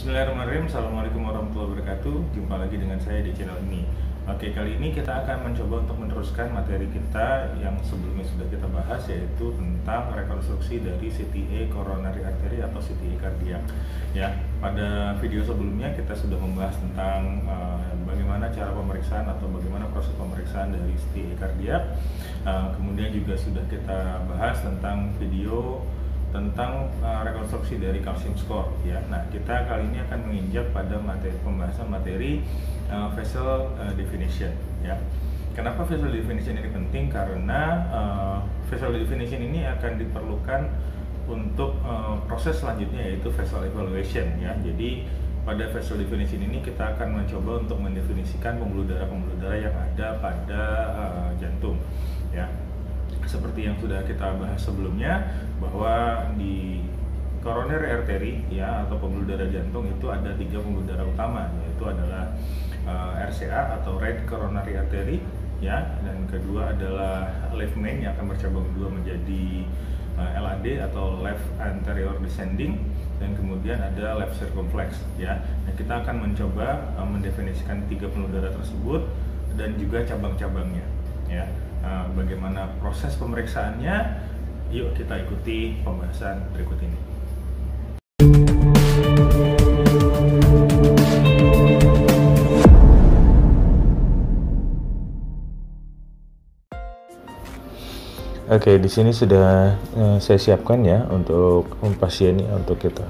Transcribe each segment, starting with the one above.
Bismillahirrahmanirrahim. Assalamualaikum warahmatullahi wabarakatuh. Jumpa lagi dengan saya di channel ini. Oke, kali ini kita akan mencoba untuk meneruskan materi kita yang sebelumnya sudah kita bahas, yaitu tentang rekonstruksi dari CTA coronary artery atau CTA kardiak. Ya, pada video sebelumnya kita sudah membahas tentang bagaimana cara pemeriksaan atau bagaimana proses pemeriksaan dari CTA kardiak. Kemudian juga sudah kita bahas tentang video tentang rekonstruksi dari calcium score ya. Nah, kita kali ini akan menginjak pada pembahasan materi vessel definition ya. Kenapa vessel definition ini penting? Karena vessel definition ini akan diperlukan untuk proses selanjutnya, yaitu vessel evaluation ya. Jadi pada vessel definition ini kita akan mencoba untuk mendefinisikan pembuluh darah yang ada pada jantung ya. Seperti yang sudah kita bahas sebelumnya, bahwa di coronary artery ya, atau pembuluh darah jantung itu ada 3 pembuluh darah utama, yaitu adalah RCA atau right coronary artery ya, dan kedua adalah left main yang akan bercabang dua menjadi LAD atau left anterior descending, dan kemudian ada left circumflex ya. Nah, kita akan mencoba mendefinisikan 3 pembuluh darah tersebut dan juga cabang-cabangnya ya. Bagaimana proses pemeriksaannya? Yuk kita ikuti pembahasan berikut ini. Oke, di sini sudah saya siapkan ya untuk pasien ini, untuk kita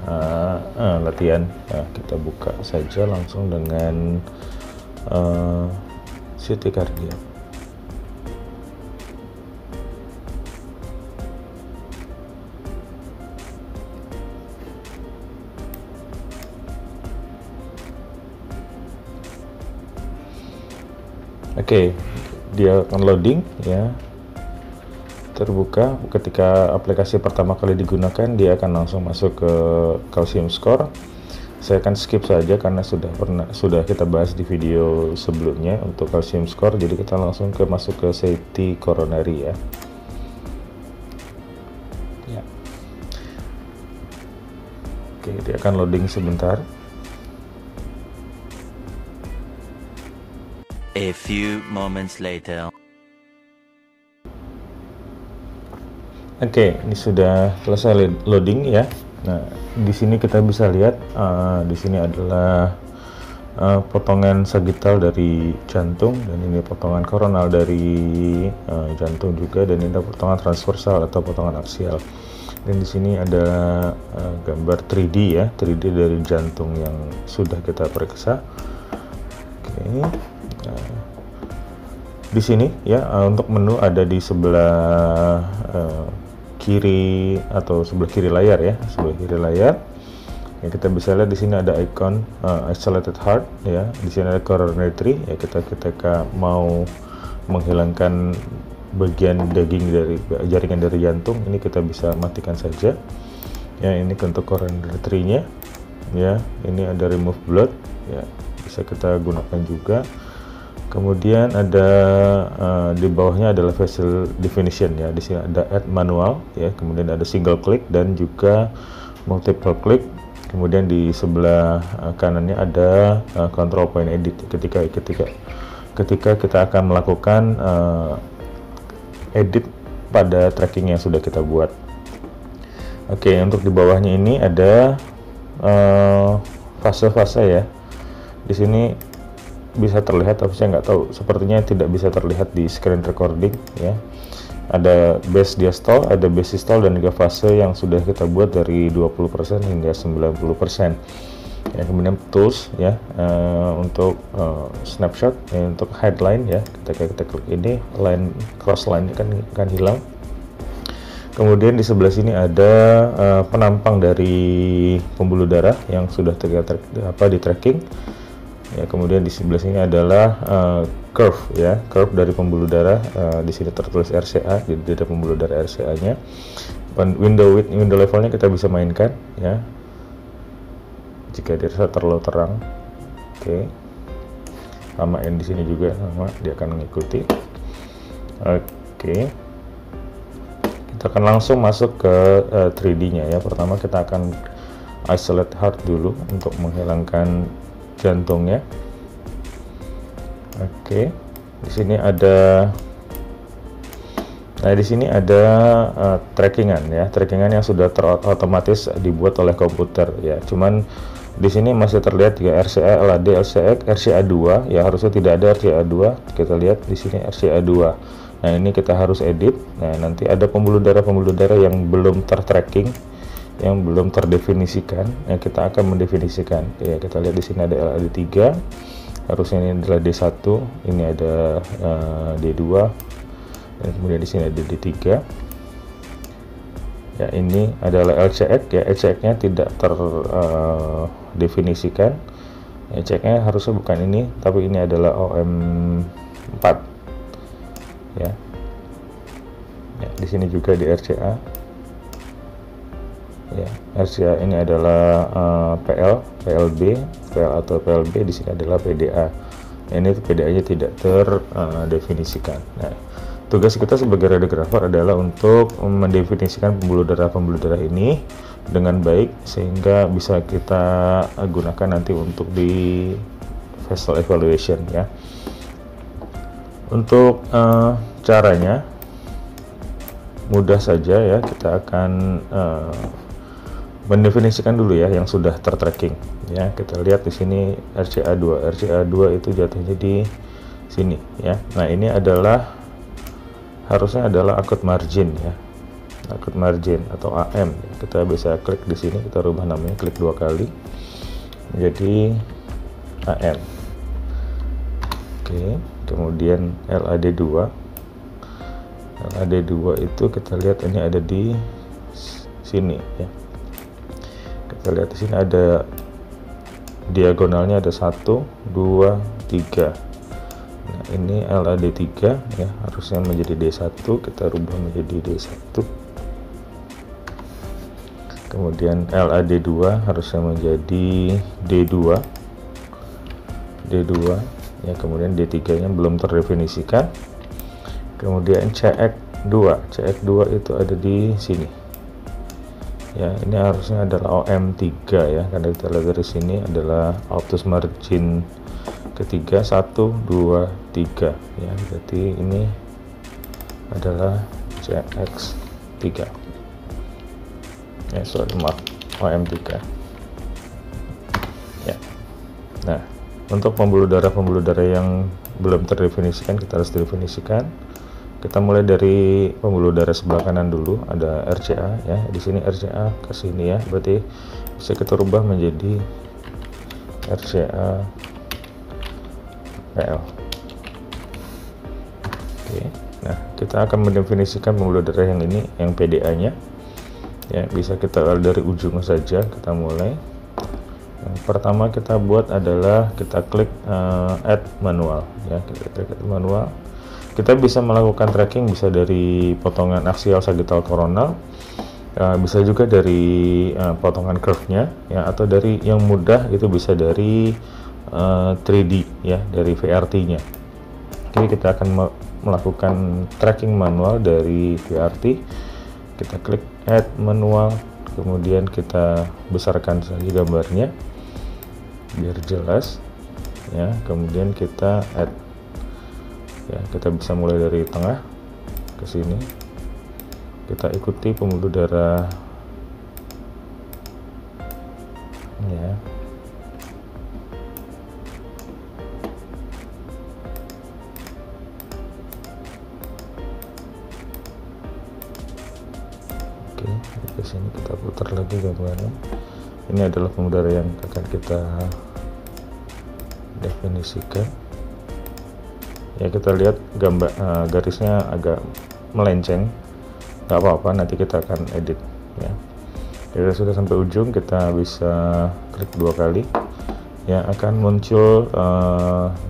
latihan. Kita buka saja langsung dengan CT kardiak. Oke, dia akan loading ya, terbuka. Ketika aplikasi pertama kali digunakan, dia akan langsung masuk ke calcium score. Saya akan skip saja karena sudah kita bahas di video sebelumnya untuk calcium score. Jadi kita langsung masuk ke CT coronary ya. Oke, dia akan loading sebentar. A few moments later. Oke, ini sudah selesai loading ya. Nah, di sini kita bisa lihat di sini adalah potongan sagittal dari jantung, dan ini potongan koronal dari jantung juga, dan ini ada potongan transversal atau potongan aksial. Dan di sini ada gambar 3D ya, 3D dari jantung yang sudah kita periksa. Oke. Di sini ya, untuk menu ada di sebelah kiri atau sebelah kiri layar ya, sebelah kiri layar. Ya, kita bisa lihat di sini ada icon isolated heart ya. Di sini ada coronary tree ya, ketika mau menghilangkan bagian daging dari jaringan dari jantung, ini kita bisa matikan saja. Ya, ini untuk coronary tree-nya ya. Ini ada remove blood ya, bisa kita gunakan juga. Kemudian ada di bawahnya adalah vessel definition ya. Di sini ada add manual ya, kemudian ada single click dan juga multiple click. Kemudian di sebelah kanannya ada control point edit ketika kita akan melakukan edit pada tracking yang sudah kita buat. Oke, untuk di bawahnya ini ada fase-fase ya. Di sini bisa terlihat, tapi saya nggak tahu, sepertinya tidak bisa terlihat di screen recording ya. Ada base diastole, ada base systole, dan juga fase yang sudah kita buat dari 20% hingga 90% ya. Kemudian tools ya, untuk snapshot ya, untuk headline ya, ketika kita klik ini line cross line kan hilang. Kemudian di sebelah sini ada penampang dari pembuluh darah yang sudah di tracking. Ya, kemudian di sebelah sini adalah curve ya, curve dari pembuluh darah. Di sini tertulis RCA, jadi ada pembuluh darah RCA-nya. Window width, window levelnya kita bisa mainkan ya, jika dirasa terlalu terang. Oke, samain di sini juga sama, dia akan mengikuti. Oke, kita akan langsung masuk ke 3D-nya ya. Pertama kita akan isolate heart dulu untuk menghilangkan jantungnya. Oke, di sini ada, nah di sini ada trackingan ya, trackingan yang sudah otomatis dibuat oleh komputer ya. Cuman di sini masih terlihat ya RCA, LAD, LCX, RCA2 ya, harusnya tidak ada RCA2. Kita lihat di sini RCA2. Nah, ini kita harus edit. Nah, nanti ada pembuluh darah yang belum tertracking, yang belum terdefinisikan. Nah, kita akan mendefinisikan. Ya, kita lihat di sini ada LAD3. Harusnya ini adalah D1, ini ada D2. Dan kemudian di sini ada D3. Ya, ini adalah LCX ya, LCX-nya tidak terdefinisikan. LCX-nya harusnya bukan ini, tapi ini adalah OM4. Ya. Ya, di sini juga di RCA. Ya, RCA ini adalah PLB atau PLB, di sini adalah PDA. Ini PDA-nya tidak terdefinisikan. Nah, tugas kita sebagai radiografer adalah untuk mendefinisikan pembuluh darah ini dengan baik sehingga bisa kita gunakan nanti untuk di vessel evaluation ya. Untuk caranya mudah saja ya, kita akan mendefinisikan dulu ya yang sudah tertracking ya. Kita lihat di sini RCA2 itu jatuhnya di sini ya. Nah, ini adalah harusnya adalah acute margin ya, acute margin atau AM. Kita bisa klik di sini, kita rubah namanya, klik 2 kali menjadi AM. Oke, kemudian LAD2 itu kita lihat ini ada di sini ya. Kita lihat di sini ada diagonalnya, ada 1, 2, 3. Nah, ini LAD3 ya, harusnya menjadi D1, kita rubah menjadi D1. Kemudian LAD2 harusnya menjadi D2 ya, kemudian D3 nya belum terdefinisikan. Kemudian CX2 itu ada di sini ya, ini harusnya adalah OM3 ya, karena kita lihat dari sini adalah obtuse margin ketiga 1, 2, 3 ya, berarti ini adalah CX3 ya, maaf, OM3 ya. Nah, untuk pembuluh darah yang belum terdefinisikan, kita harus definisikan. Kita mulai dari pembuluh darah sebelah kanan dulu, ada RCA ya, di sini RCA ke sini ya, berarti bisa kita rubah menjadi RCA PL. Oke, nah kita akan mendefinisikan pembuluh darah yang ini, yang PDA-nya ya, bisa kita dari ujung saja kita mulai. Yang pertama kita buat adalah kita klik add manual ya, kita klik add manual. Kita bisa melakukan tracking, bisa dari potongan aksial sagittal koronal, bisa juga dari potongan curve-nya ya, atau dari yang mudah itu bisa dari 3D ya, dari VRT-nya. Jadi kita akan melakukan tracking manual dari VRT. Kita klik add manual, kemudian kita besarkan saja gambarnya biar jelas ya, kemudian kita add ya, kita bisa mulai dari tengah ke sini, kita ikuti pembuluh darah ya. Oke, ke sini kita putar lagi gambarnya. Ini adalah pembuluh darah yang akan kita definisikan ya. Kita lihat gambar garisnya agak melenceng, nggak apa-apa, nanti kita akan edit ya. Kita sudah sampai ujung, kita bisa klik 2 kali ya, akan muncul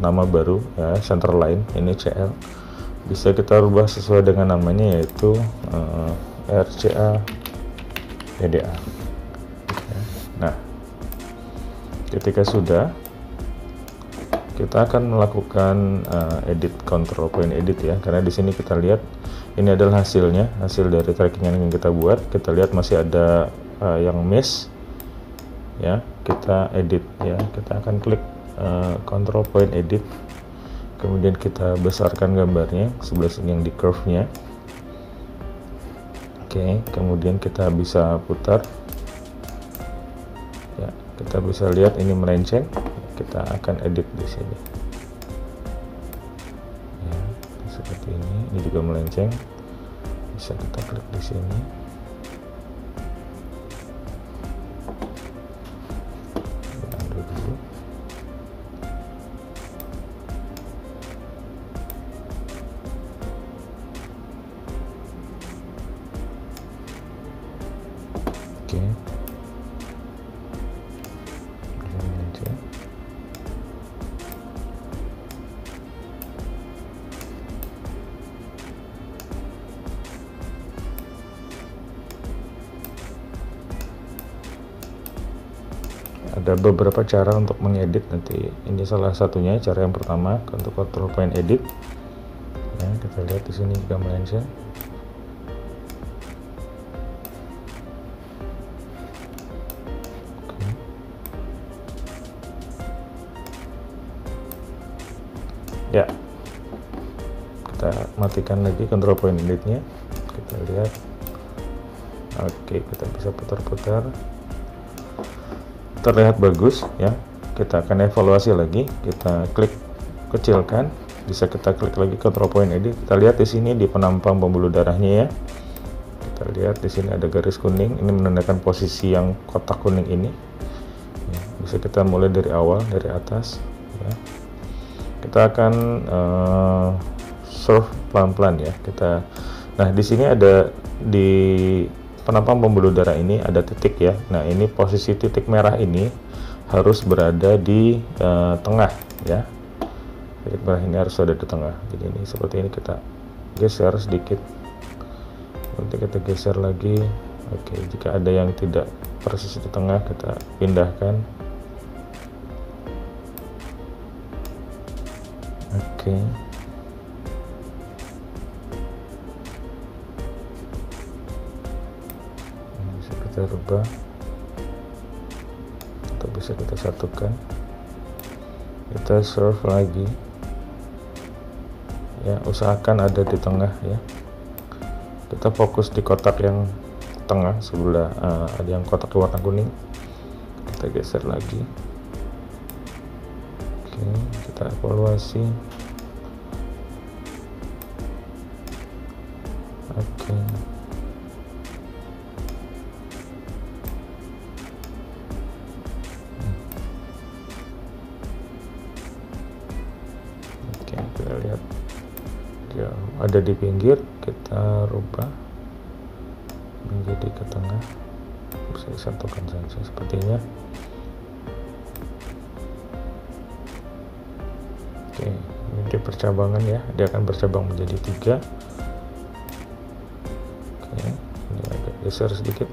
nama baru ya, center line, ini CL. Bisa kita rubah sesuai dengan namanya, yaitu RCA PDA ya. Nah, ketika sudah, kita akan melakukan edit, control point edit ya, karena di sini kita lihat ini adalah hasilnya, hasil dari tracking yang kita buat. Kita lihat masih ada yang miss ya, kita edit ya. Kita akan klik control point edit, kemudian kita besarkan gambarnya sebelah sini yang di curve nya. Oke, kemudian kita bisa putar ya, kita bisa lihat ini melenceng. Kita akan edit di sini ya, seperti ini juga melenceng, bisa kita klik di sini. Oke, ada beberapa cara untuk mengedit, nanti ini salah satunya. Cara yang pertama untuk control point edit ya, kita lihat di sini juga melenceng. Ya, kita matikan lagi control point editnya, kita lihat. Oke, kita bisa putar-putar, terlihat bagus ya. Kita akan evaluasi lagi, kita klik kecilkan, bisa kita klik lagi control point edit. Kita lihat di sini di penampang pembuluh darahnya ya, kita lihat di sini ada garis kuning, ini menandakan posisi yang kotak kuning ini ya. Bisa kita mulai dari awal, dari atas ya. Kita akan surf pelan-pelan ya. Nah di sini ada di penampang pembuluh darah ini ada titik ya. Nah ini posisi titik merah ini harus berada di tengah ya. Titik merah ini harus ada di tengah. Jadi ini seperti ini, kita geser sedikit. Nanti kita geser lagi. Oke, jika ada yang tidak persis di tengah, kita pindahkan. Oke. Bisa kita rubah atau bisa kita satukan. Kita surf lagi ya, usahakan ada di tengah ya. Kita fokus di kotak yang tengah sebelah, ada yang kotak warna kuning. Kita geser lagi. Oke, kita evaluasi. Oke. Oke, kita lihat dia ada di pinggir, kita rubah menjadi ke tengah. Bisa disatukan saja sepertinya. Oke, ini dia percabangan ya, dia akan bercabang menjadi 3. Oke, ini agak geser sedikit.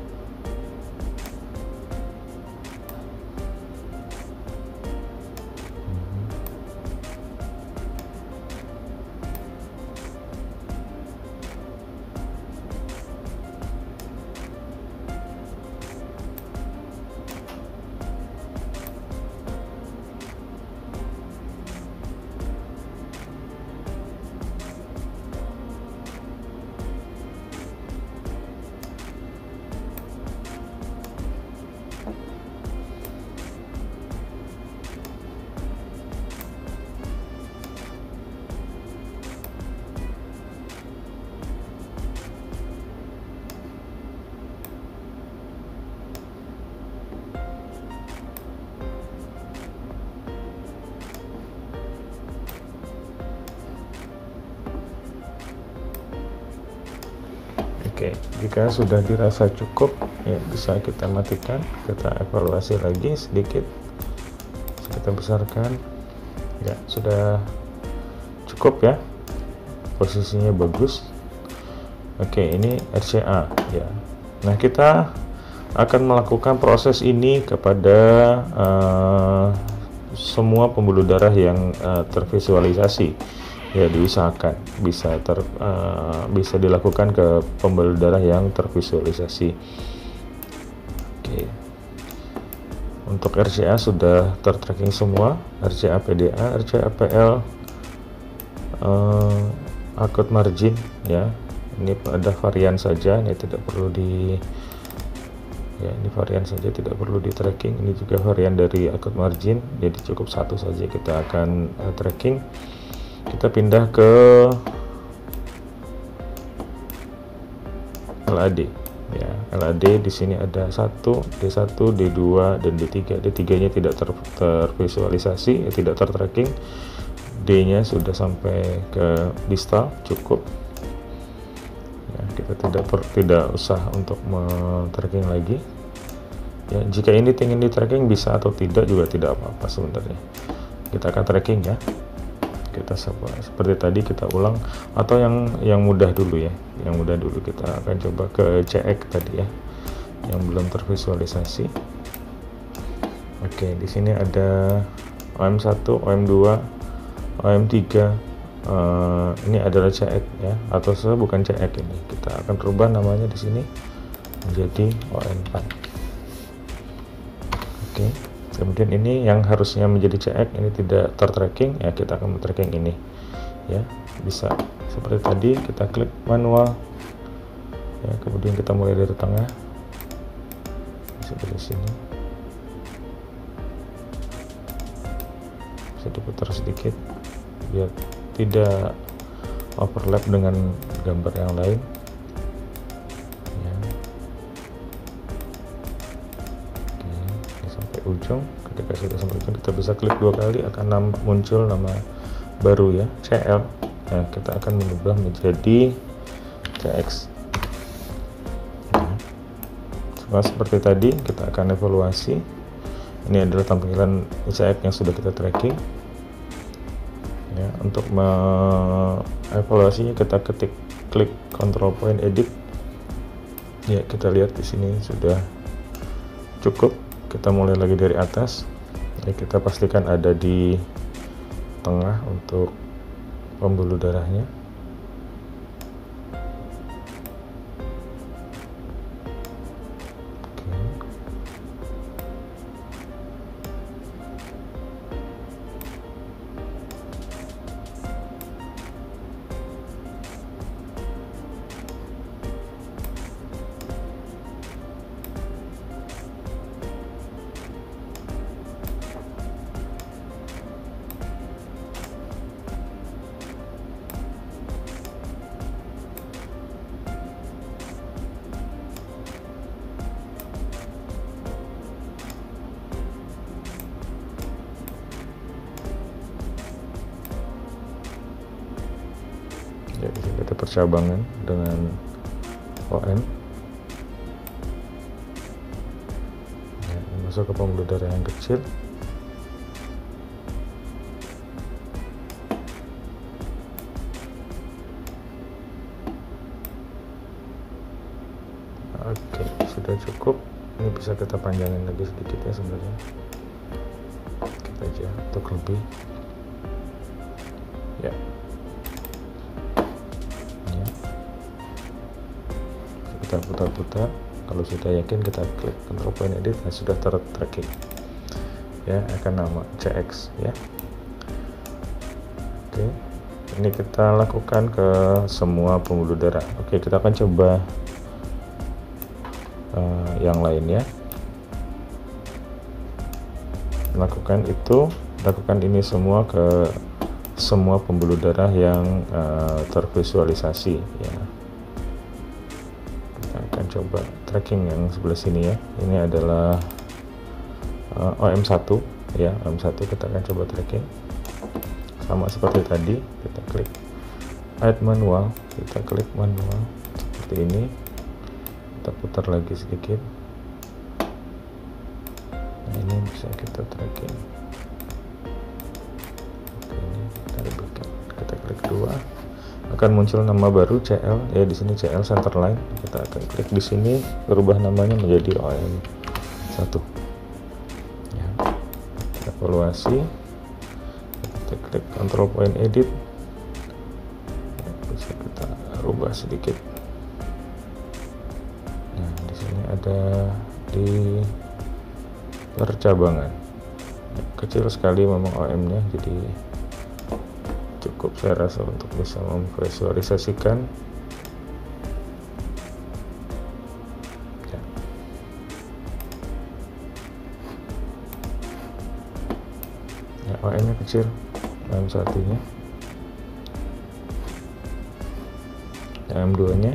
Oke, jika sudah dirasa cukup ya, bisa kita matikan, kita evaluasi lagi sedikit, kita besarkan ya, sudah cukup ya, posisinya bagus. Oke, ini RCA ya. Nah, kita akan melakukan proses ini kepada semua pembuluh darah yang tervisualisasi ya. Diusahakan bisa dilakukan ke pembuluh darah yang tervisualisasi. Oke. Untuk RCA sudah tertracking semua, RCA PDA, RCA PL, akut margin ya. Ini pada varian saja, ini tidak perlu di ya, ini varian saja, tidak perlu di tracking. Ini juga varian dari akut margin, jadi cukup satu saja kita akan tracking. Kita pindah ke LAD ya. LAD di sini ada 1, D1, D2 dan D3. D3-nya tidak tervisualisasi, tidak tertracking. D-nya sudah sampai ke distal, cukup. Ya, kita tidak usah untuk men-tracking lagi. Ya, jika ini ingin di tracking bisa atau tidak juga tidak apa-apa sebenarnya. Kita akan tracking ya. Kita seperti tadi kita ulang, atau yang mudah dulu ya. Yang mudah dulu kita akan coba ke CX tadi ya, yang belum tervisualisasi. Oke, di sini ada OM1, OM2, OM3. Ini adalah CX ya, atau bukan CX ini. Kita akan rubah namanya di sini menjadi OM4. Oke. Kemudian ini yang harusnya menjadi CX ini tidak tertracking ya, kita akan tracking ini ya. Bisa seperti tadi, kita klik manual ya, kemudian kita mulai dari tengah seperti sini, bisa diputar sedikit biar tidak overlap dengan gambar yang lain ya. Oke, sampai ujung. Ketika sudah sampai ujung kita bisa klik 2 kali, akan muncul nama baru ya, CL. Nah, kita akan mengubah menjadi CX. Nah, seperti tadi kita akan evaluasi. Ini adalah tampilan CX yang sudah kita tracking ya. Untuk evaluasinya kita klik control point edit ya. Kita lihat di sini sudah cukup. Kita mulai lagi dari atas ya, kita pastikan ada di tengah untuk pembuluh darahnya. Ya, di sini ada percabangan dengan OM ya, masuk ke pembuluh darah yang kecil. Oke, sudah cukup. Ini bisa kita panjangin lagi sedikit ya sebenarnya, kita aja untuk lebih ya. Kita putar-putar. Kalau sudah yakin kita klik control point edit. Nah, sudah tertracking ya, akan nama CX ya. Oke, ini kita lakukan ke semua pembuluh darah. Oke, kita akan coba yang lain ya. Lakukan ini semua ke semua pembuluh darah yang tervisualisasi ya. Coba tracking yang sebelah sini ya. Ini adalah OM1 ya, OM1 kita akan coba tracking sama seperti tadi. Kita klik add manual, kita klik manual seperti ini, kita putar lagi sedikit. Nah, ini bisa kita tracking. Oke, ini kita klik 2, akan muncul nama baru CL ya. Di sini CL Centerline. Kita akan klik di sini, berubah namanya menjadi OM1 ya. Evaluasi, kita klik control point edit ya, bisa kita rubah sedikit. Nah, di sini ada di percabangan. Kecil sekali memang OM-nya, jadi cukup saya rasa untuk bisa memvisualisasikan. Ya, OM-nya kecil, OM satunya, OM 2-nya.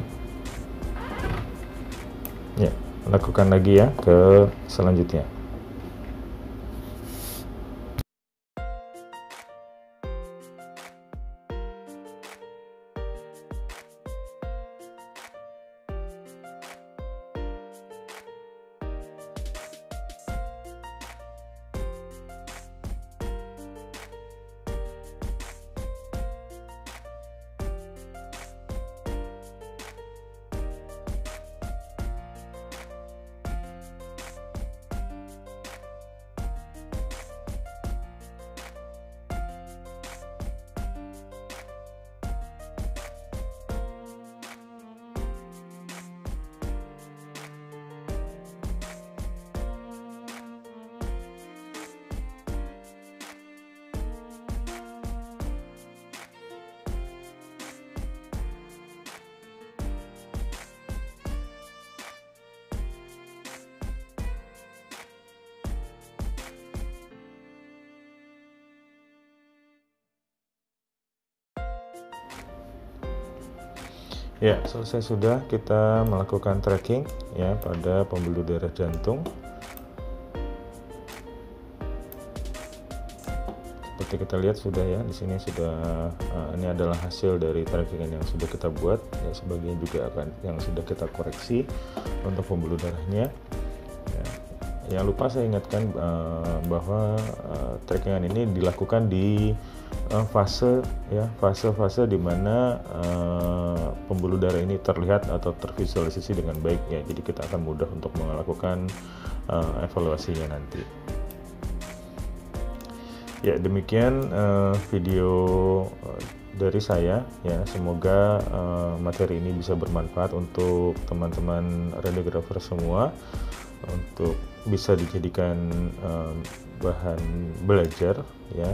Ya, lakukan lagi ya ke selanjutnya. Ya, selesai sudah kita melakukan tracking ya pada pembuluh darah jantung. Seperti kita lihat sudah ya, di sini sudah ini adalah hasil dari tracking yang sudah kita buat ya, sebagian juga akan yang sudah kita koreksi untuk pembuluh darahnya. Ya, yang lupa saya ingatkan bahwa trackingan ini dilakukan di fase di mana pembuluh darah ini terlihat atau tervisualisasi dengan baik ya, jadi kita akan mudah untuk melakukan evaluasinya nanti. Ya, demikian video dari saya ya, semoga materi ini bisa bermanfaat untuk teman-teman radiografer semua, untuk bisa dijadikan bahan belajar ya.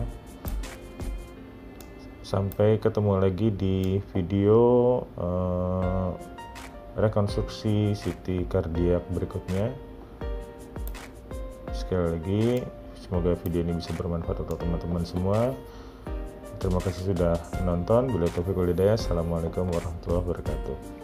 Sampai ketemu lagi di video rekonstruksi CT kardiak berikutnya. Sekali lagi, semoga video ini bisa bermanfaat untuk teman-teman semua. Terima kasih sudah menonton. Bila taufiq wal hidayah. Assalamualaikum warahmatullahi wabarakatuh.